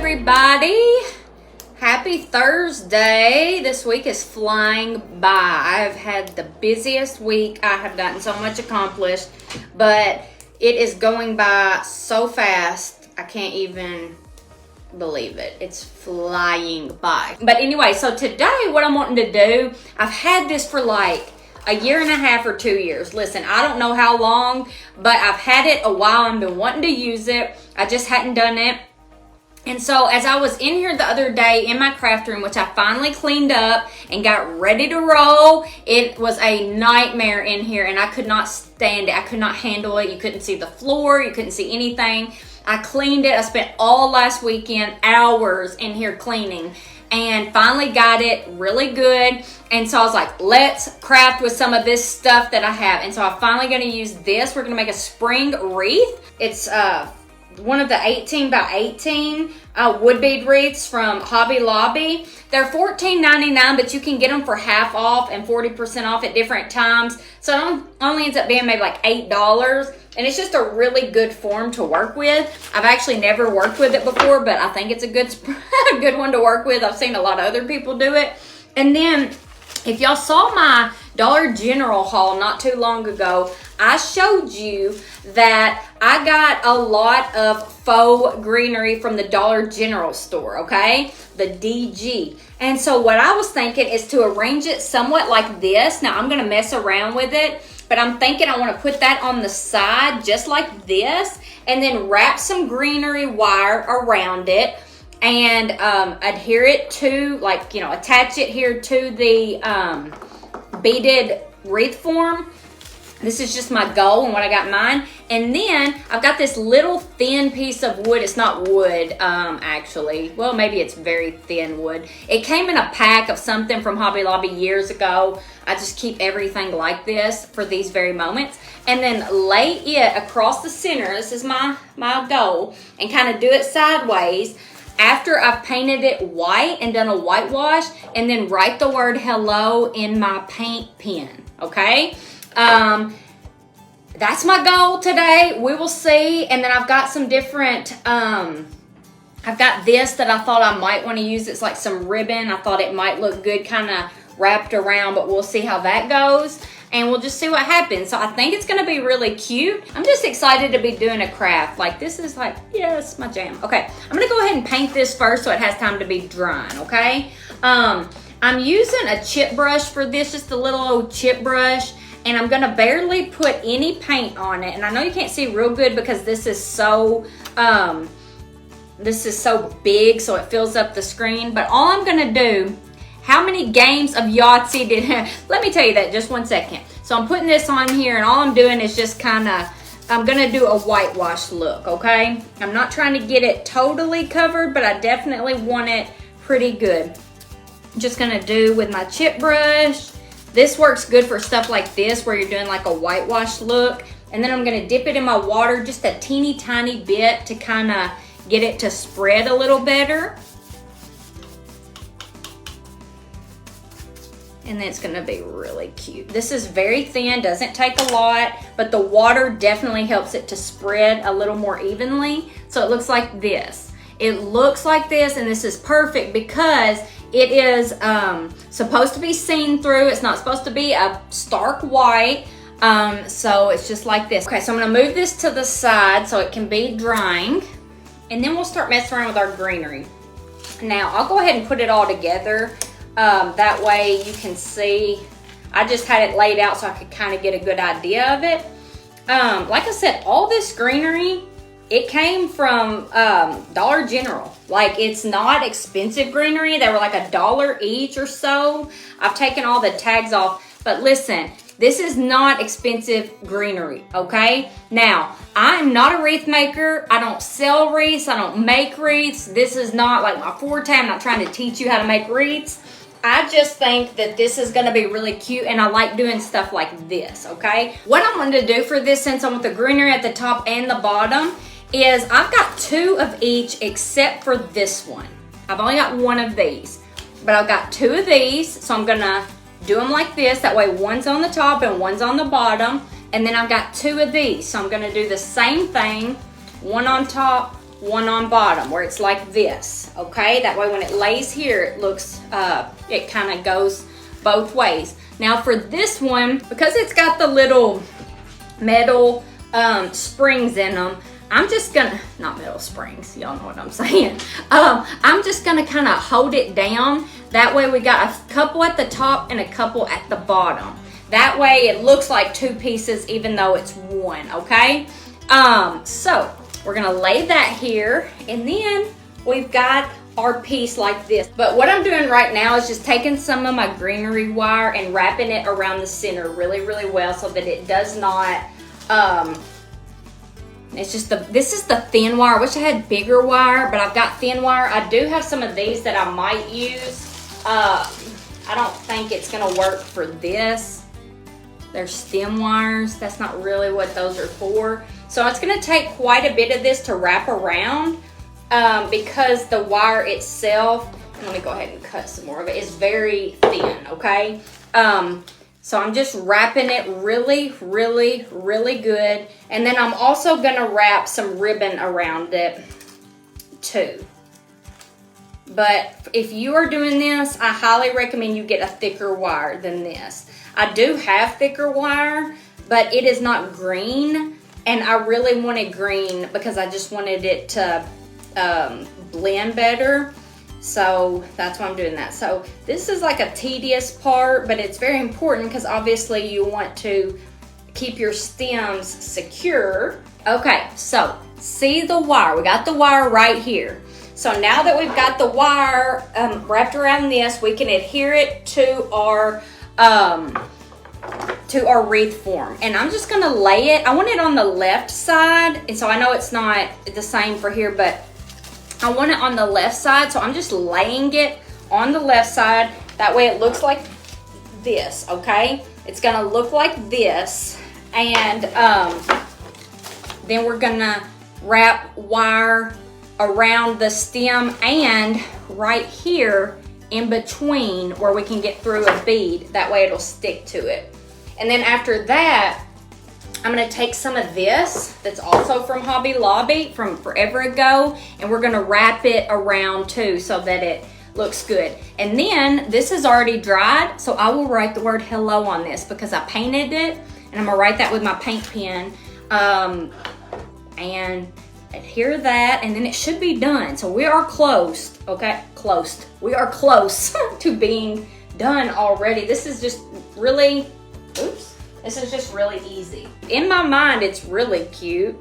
everybody. Happy Thursday. This week is flying by. I have had the busiest week. I have gotten so much accomplished, but it is going by so fast. I can't even believe it. It's flying by. But anyway, so today what I'm wanting to do, I've had this for like a year and a half or 2 years. Listen, I don't know how long, but I've had it a while. I've been wanting to use it. I just hadn't done it. And so as I was in here the other day in my craft room, which I finally cleaned up and got ready to roll, it was a nightmare in here and I could not stand it. I could not handle it. You couldn't see the floor. You couldn't see anything. I cleaned it. I spent all last weekend hours in here cleaning and finally got it really good. And so I was like, let's craft with some of this stuff that I have. And so I'm finally going to use this. We're going to make a spring wreath. It's one of the 18 by 18 wood bead wreaths from Hobby Lobby. They're $14.99, but you can get them for half off and 40% off at different times. So it only ends up being maybe like $8. And it's just a really good form to work with. I've actually never worked with it before, but I think it's a good, good one to work with. I've seen a lot of other people do it. And then if y'all saw my Dollar General haul not too long ago, I showed you that I got a lot of faux greenery from the Dollar General store, okay? The DG. And so what I was thinking is to arrange it somewhat like this. Now I'm gonna mess around with it, but I'm thinking I wanna put that on the side just like this and then wrap some greenery wire around it and adhere it to, like, you know, attach it here to the beaded wreath form. This is just my goal and what I got in mind. And then I've got this little thin piece of wood. It's not wood, actually. Well, maybe it's very thin wood. It came in a pack of something from Hobby Lobby years ago. I just keep everything like this for these very moments. And then lay it across the center. This is my goal. And kind of do it sideways after I've painted it white and done a whitewash. And then write the word hello in my paint pen, okay? That's my goal today. We will see. And then I've got some different, I've got this that I thought I might want to use. It's like some ribbon. I thought it might look good kind of wrapped around, but we'll see how that goes. And we'll just see what happens. So I think it's going to be really cute. I'm just excited to be doing a craft. Like, this is like, yes, my jam. Okay, I'm going to go ahead and paint this first so it has time to be drying, okay? I'm using a chip brush for this, just a little old chip brush. And I'm gonna barely put any paint on it. And I know you can't see real good because this is so big, so it fills up the screen. But all I'm gonna do, how many games of Yahtzee did, let me tell you that, just 1 second. So I'm putting this on here and all I'm doing is just kinda, I'm gonna do a whitewash look, okay? I'm not trying to get it totally covered, but I definitely want it pretty good. I'm just gonna do with my chip brush. This works good for stuff like this where you're doing like a whitewash look. And then I'm gonna dip it in my water just a teeny tiny bit to kind of get it to spread a little better. And then it's gonna be really cute. This is very thin, doesn't take a lot, but the water definitely helps it to spread a little more evenly. So it looks like this. It looks like this, and this is perfect because it is supposed to be seen through. It's not supposed to be a stark white. So it's just like this. Okay, so I'm gonna move this to the side so it can be drying. And then we'll start messing around with our greenery. Now, I'll go ahead and put it all together. That way you can see. I just had it laid out so I could kind of get a good idea of it. Like I said, all this greenery, it came from Dollar General. Like, it's not expensive greenery. They were like $1 each or so. I've taken all the tags off. But listen, this is not expensive greenery, okay? Now, I'm not a wreath maker. I don't sell wreaths. I don't make wreaths. This is not like my forte. I'm not trying to teach you how to make wreaths. I just think that this is gonna be really cute and I like doing stuff like this, okay? What I'm gonna do for this, since I want the greenery at the top and the bottom, is I've got 2 of each except for this one. I've only got 1 of these, but I've got 2 of these, so I'm gonna do them like this. That way one's on the top and one's on the bottom, and then I've got 2 of these, so I'm gonna do the same thing, 1 on top, one on bottom where it's like this, okay? That way when it lays here, it looks, it kind of goes both ways. Now for this one, because it's got the little metal springs in them, I'm just gonna, not metal springs, y'all know what I'm saying. I'm just gonna kind of hold it down. That way we got a couple at the top and a couple at the bottom. That way it looks like two pieces even though it's one, okay? So we're gonna lay that here, and then we've got our piece like this. But what I'm doing right now is just taking some of my greenery wire and wrapping it around the center really, really well so that it does not, it's just this is the thin wire. I wish I had bigger wire, but I've got thin wire. I do have some of these that I might use. I don't think it's gonna work for this. They're stem wires. That's not really what those are for. So it's gonna take quite a bit of this to wrap around because the wire itself, let me go ahead and cut some more of it, is very thin, okay? So I'm just wrapping it really, really, really good. And then I'm also gonna wrap some ribbon around it too. But if you are doing this, I highly recommend you get a thicker wire than this. I do have thicker wire, but it is not green. And I really wanted green because I just wanted it to blend better. So that's why I'm doing that. So this is like a tedious part, but it's very important because obviously you want to keep your stems secure. Okay, so see the wire. We got the wire right here. So now that we've got the wire wrapped around this, we can adhere it to our wreath form. And I'm just gonna lay it. I want it on the left side, and so I know it's not the same for here, but I want it on the left side, so I'm just laying it on the left side. That way it looks like this, okay? It's gonna look like this, and then we're gonna wrap wire around the stem and right here in between where we can get through a bead. That way it'll stick to it. And then after that, I'm gonna take some of this that's also from Hobby Lobby from forever ago, and we're gonna wrap it around too so that it looks good. And then this is already dried, so I will write the word hello on this because I painted it, and I'm gonna write that with my paint pen and adhere that, and then it should be done. So we are close, okay? Close. We are close to being done already. This is just really, oops. This is just really easy. In my mind, it's really cute,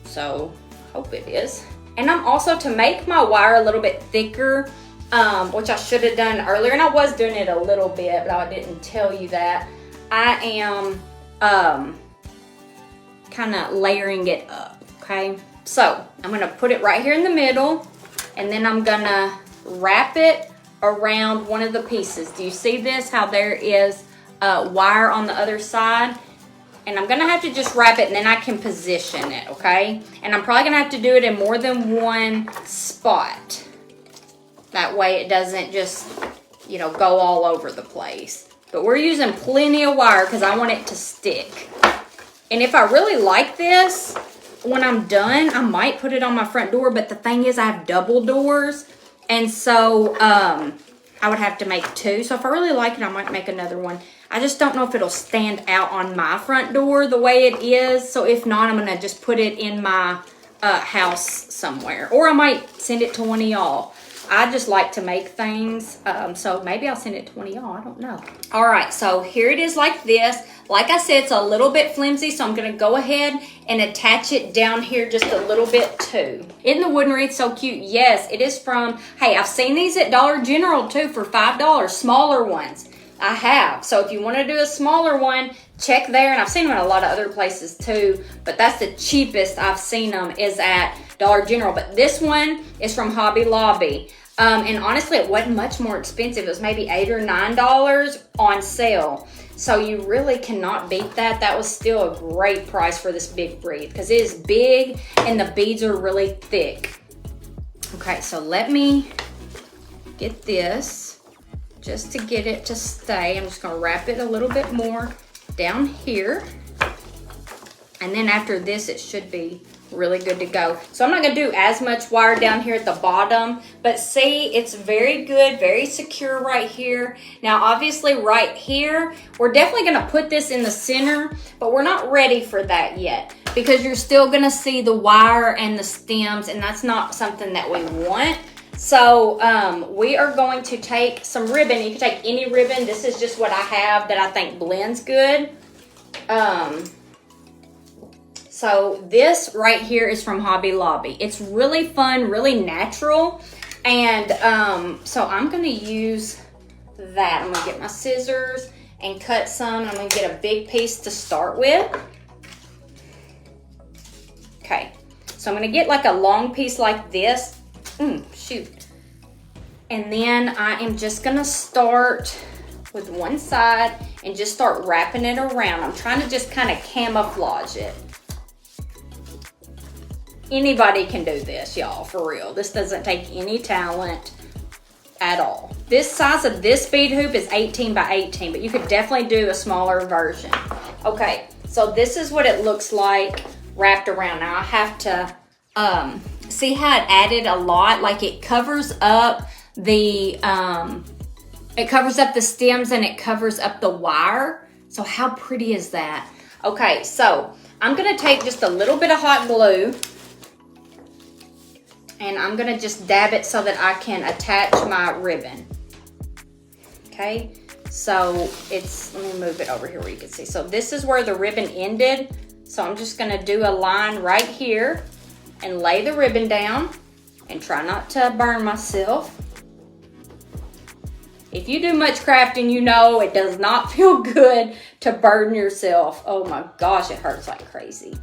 so hope it is. And I'm also, to make my wire a little bit thicker, which I should have done earlier, and I was doing it a little bit, but I didn't tell you that. I am kind of layering it up, okay? So I'm gonna put it right here in the middle, and then I'm gonna wrap it around one of the pieces. Do you see this? How there is wire on the other side, and I'm gonna have to just wrap it, and then I can position it, okay? And I'm probably gonna have to do it in more than one spot. That way it doesn't just, you know, go all over the place. But we're using plenty of wire because I want it to stick. And if I really like this, when I'm done, I might put it on my front door, but the thing is I have double doors, and so I would have to make two. So if I really like it, I might make another one. I just don't know if it'll stand out on my front door the way it is. So if not, I'm gonna just put it in my house somewhere. Or I might send it to one of y'all. I just like to make things, so maybe I'll send it to one of y'all, I don't know. All right, so here it is like this. Like I said, it's a little bit flimsy, so I'm gonna go ahead and attach it down here just a little bit too. Isn't the wooden wreath so cute? Yes, it is from, hey, I've seen these at Dollar General too for $5, smaller ones. I have. So if you want to do a smaller one, check there. And I've seen them at a lot of other places too, but that's the cheapest I've seen them is at Dollar General. But this one is from Hobby Lobby. And honestly, it wasn't much more expensive. It was maybe $8 or $9 on sale. So you really cannot beat that. That was still a great price for this big wreath because it is big and the beads are really thick. Okay, so let me get this just to get it to stay. I'm just gonna wrap it a little bit more down here. And then after this, it should be really good to go. So I'm not gonna do as much wire down here at the bottom, but see, it's very good, very secure right here. Now, obviously right here, we're definitely gonna put this in the center, but we're not ready for that yet because you're still gonna see the wire and the stems, and that's not something that we want. So we are going to take some ribbon. You can take any ribbon. This is just what I have that I think blends good. So this right here is from Hobby Lobby. It's really fun, really natural. And so I'm gonna use that. I'm gonna get my scissors and cut some. I'm gonna get a big piece to start with. Okay, so I'm gonna get like a long piece like this. Shoot. And then I am just gonna start with one side and just start wrapping it around. I'm trying to just kind of camouflage it. Anybody can do this, y'all, for real. This doesn't take any talent at all. This size of this bead hoop is 18 by 18, but you could definitely do a smaller version. Okay, so this is what it looks like wrapped around. Now I have to see how it added a lot. Like it covers up the stems and it covers up the wire. So how pretty is that? Okay, so I'm gonna take just a little bit of hot glue and I'm gonna just dab it so that I can attach my ribbon. Okay, so let me move it over here where you can see. So this is where the ribbon ended. So I'm just gonna do a line right here and lay the ribbon down and try not to burn myself. If you do much crafting, you know it does not feel good to burn yourself. Oh my gosh, it hurts like crazy.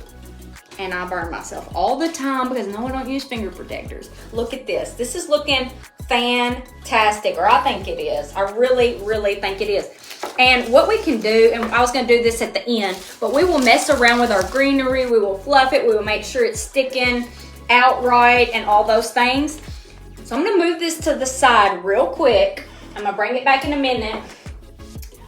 And I burn myself all the time because no, I don't use finger protectors. Look at this. This is looking fantastic, or I think it is. I really, really think it is. And what we can do, and I was gonna do this at the end, but we will mess around with our greenery. We will fluff it. We will make sure it's sticking out right and all those things. So I'm gonna move this to the side real quick. I'm gonna bring it back in a minute.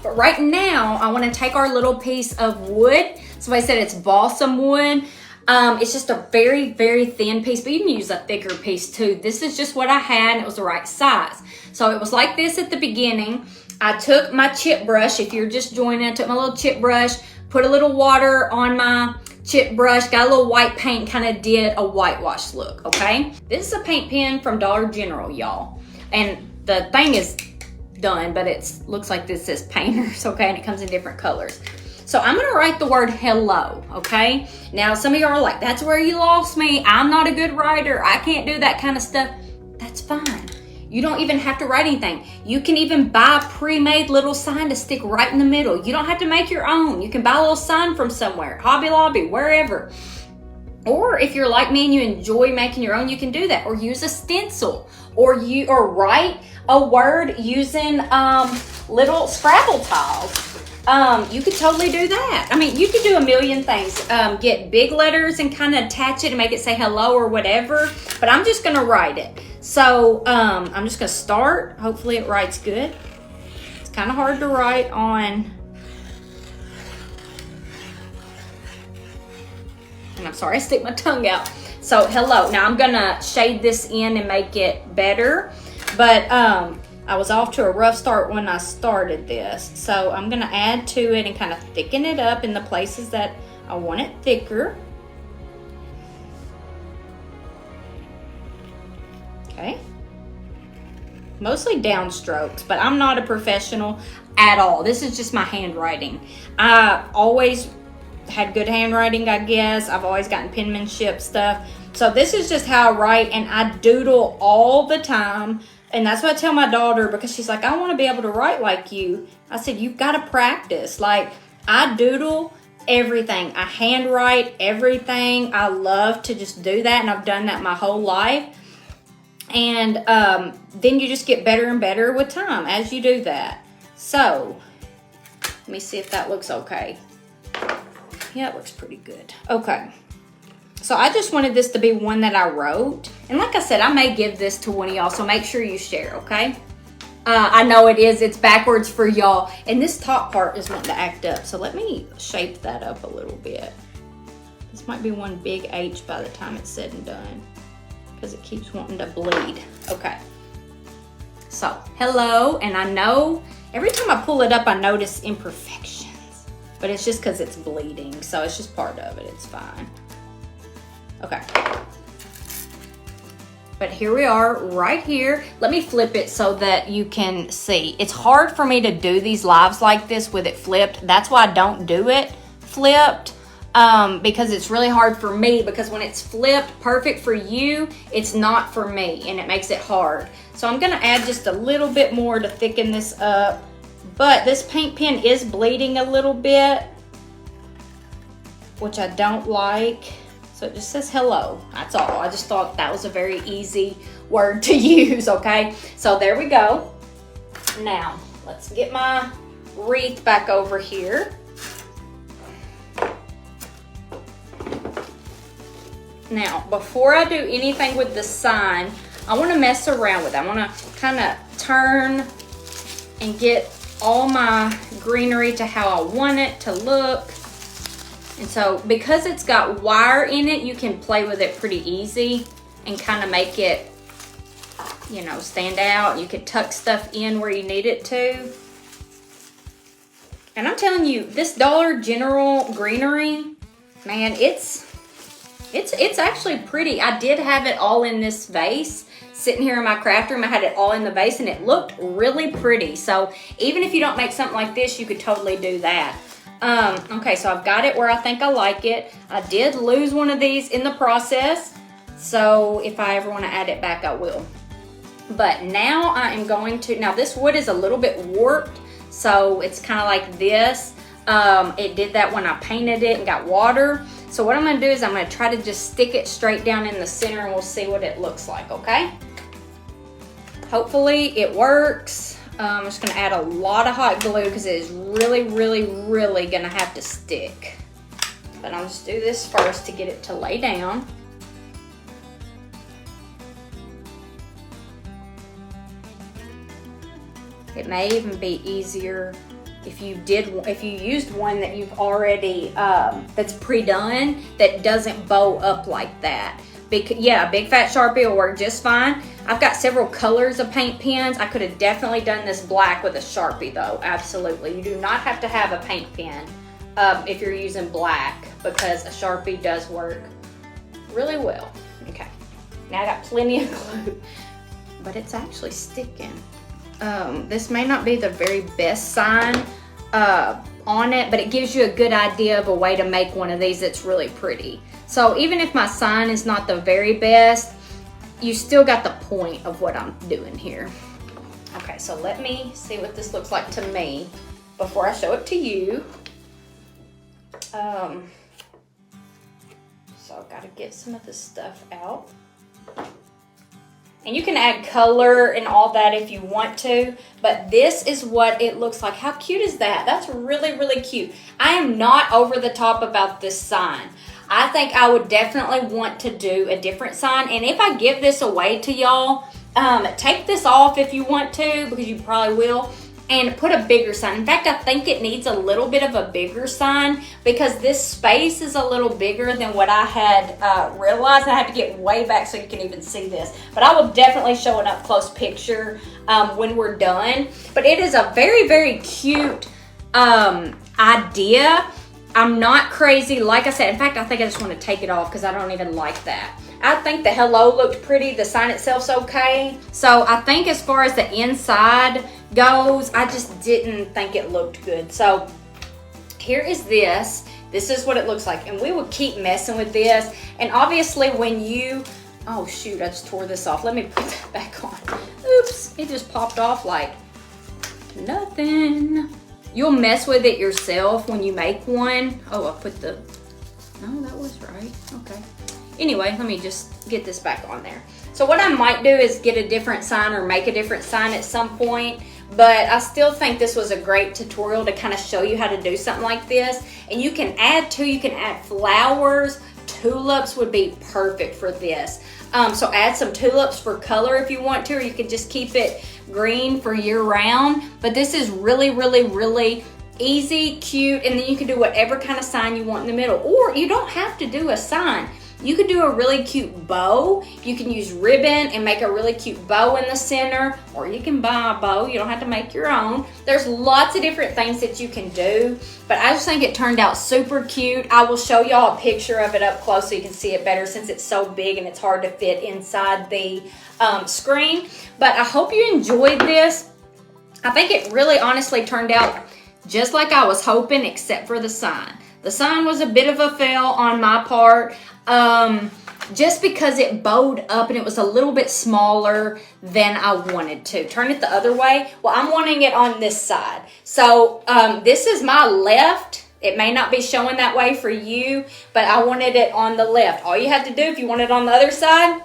But right now, I wanna take our little piece of wood. So I said it's balsam wood. It's just a very, very thin piece, but you can use a thicker piece too. This is just what I had, and it was the right size. So it was like this at the beginning. I took my chip brush. If you're just joining, I took my little chip brush, put a little water on my chip brush, got a little white paint, kind of did a whitewash look, okay? This is a paint pen from Dollar General, y'all. And the thing is done, but it looks like this says painters, okay? And it comes in different colors. So I'm gonna write the word hello, okay? Now, some of y'all are like, that's where you lost me. I'm not a good writer. I can't do that kind of stuff. That's fine. You don't even have to write anything. You can even buy a pre-made little sign to stick right in the middle. You don't have to make your own. You can buy a little sign from somewhere, Hobby Lobby, wherever. Or if you're like me and you enjoy making your own, you can do that. Or use a stencil, or write a word using little Scrabble tiles. You could totally do that. I mean, you could do a million things. Get big letters and kind of attach it and make it say hello or whatever. But I'm just gonna write it. So I'm just gonna start. Hopefully it writes good. It's kind of hard to write on. And I'm sorry, I stick my tongue out. So hello. Now I'm gonna shade this in and make it better. But I was off to a rough start when I started this. So I'm gonna add to it and kind of thicken it up in the places that I want it thicker. Okay. Mostly downstrokes, but I'm not a professional at all. This is just my handwriting. I always had good handwriting, I guess. I've always gotten penmanship stuff. So this is just how I write, and I doodle all the time. And that's what I tell my daughter, because she's like, I want to be able to write like you. I said, you've got to practice. Like, I doodle everything. I handwrite everything. I love to just do that, and I've done that my whole life. And then you just get better and better with time as you do that. So, let me see if that looks okay. Yeah, it looks pretty good. Okay. So I just wanted this to be one that I wrote. And like I said, I may give this to one of y'all, so make sure you share, okay? I know it is. It's backwards for y'all. And this top part is wanting to act up. So let me shape that up a little bit. This This might be one big H by the time it's said and done, because it keeps wanting to bleed. Okay. So, hello, and I know every time I pull it up, I notice imperfections, but it's just because it's bleeding, so it's just part of it. It's fine. Okay. But here we are right here. Let me flip it so that you can see. It's hard for me to do these lives like this with it flipped. That's why I don't do it flipped, because it's really hard for me, because when it's flipped perfect for you, it's not for me, and it makes it hard. So I'm gonna add just a little bit more to thicken this up, but this paint pen is bleeding a little bit, which I don't like. So it just says hello, that's all. I just thought that was a very easy word to use, okay? So there we go. Now, let's get my wreath back over here. Now, before I do anything with the sign, I wanna mess around with it. I wanna kinda turn and get all my greenery to how I want it to look. And so, because it's got wire in it, you can play with it pretty easy and kind of make it, you know, stand out. You can tuck stuff in where you need it to. And I'm telling you, this Dollar General greenery, man, it's actually pretty. I did have it all in this vase. Sitting here in my craft room, I had it all in the vase and it looked really pretty. So even if you don't make something like this, you could totally do that. Okay, so I've got it where I think I like it. I did lose one of these in the process, so if I ever want to add it back, I will. But now I am going to, now this wood is a little bit warped, so it's kind of like this. It did that when I painted it and got water. So what I'm going to do is I'm going to try to just stick it straight down in the center, and we'll see what it looks like, okay? Hopefully it works. I'm just gonna add a lot of hot glue because it is really, really, really gonna have to stick. But I'll just do this first to get it to lay down. It may even be easier if you used one that you've already, that's pre-done, that doesn't bow up like that. Yeah, a big fat Sharpie will work just fine. I've got several colors of paint pens. I could have definitely done this black with a Sharpie though, absolutely. You do not have to have a paint pen if you're using black, because a Sharpie does work really well. Okay, now I got plenty of glue, but it's actually sticking. This may not be the very best sign on it, but it gives you a good idea of a way to make one of these that's really pretty. So even if my sign is not the very best, you still got the point of what I'm doing here. Okay, so let me see what this looks like to me before I show it to you. So I've got to get some of this stuff out. And you can add color and all that if you want to, but this is what it looks like. How cute is that? That's really, really cute. I am not over the top about this sign. I think I would definitely want to do a different sign. And if I give this away to y'all, take this off if you want to, because you probably will, and put a bigger sign. In fact, I think it needs a little bit of a bigger sign, because this space is a little bigger than what I had realized. I have to get way back so you can even see this. But I will definitely show an up close picture when we're done. But it is a very, very cute idea. I'm not crazy, like I said. In fact, I think I just want to take it off because I don't even like that. I think the hello looked pretty. The sign itself's okay. So I think as far as the inside goes, I just didn't think it looked good. So here is this. This is what it looks like. And we will keep messing with this. And obviously when you, oh shoot, I just tore this off. Let me put that back on. Oops, it just popped off like nothing. You'll mess with it yourself when you make one. Oh, I put the, no, that was right, okay. Anyway, let me just get this back on there. So what I might do is get a different sign or make a different sign at some point, but I still think this was a great tutorial to kind of show you how to do something like this. And you can add flowers. Tulips would be perfect for this. So add some tulips for color if you want to, or you can just keep it green for year round. But this is really, really, really Easy, cute, and then you can do whatever kind of sign you want in the middle. Or you don't have to do a sign. You could do a really cute bow. You can use ribbon and make a really cute bow in the center, or you can buy a bow. You don't have to make your own. There's lots of different things that you can do, but I just think it turned out super cute. I will show y'all a picture of it up close so you can see it better, since it's so big and it's hard to fit inside the screen. But I hope you enjoyed this. I think it really honestly turned out just like I was hoping, except for the sign. The sign was a bit of a fail on my part. Just because it bowed up and it was a little bit smaller than I wanted to. Turn it the other way. Well, I'm wanting it on this side. So this is my left. It may not be showing that way for you, but I wanted it on the left. All you have to do if you want it on the other side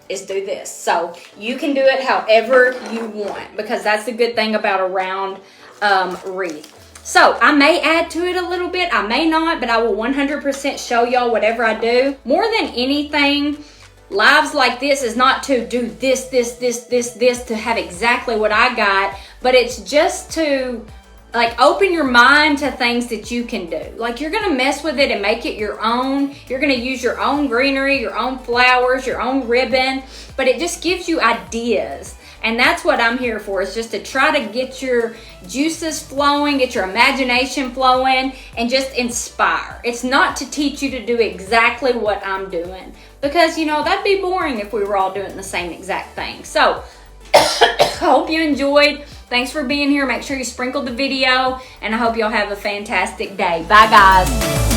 is do this. So you can do it however you want, because that's the good thing about a round wreath. So I may add to it a little bit, I may not, but I will 100% show y'all whatever I do. More than anything, lives like this is not to do this to have exactly what I got, but it's just to like open your mind to things that you can do. Like you're gonna mess with it and make it your own. You're gonna use your own greenery, your own flowers, your own ribbon, but it just gives you ideas. And that's what I'm here for, is just to try to get your juices flowing, get your imagination flowing, and just inspire. It's not to teach you to do exactly what I'm doing, because, you know, that'd be boring if we were all doing the same exact thing. So, I hope you enjoyed. Thanks for being here. Make sure you sprinkled the video, and I hope y'all have a fantastic day. Bye, guys.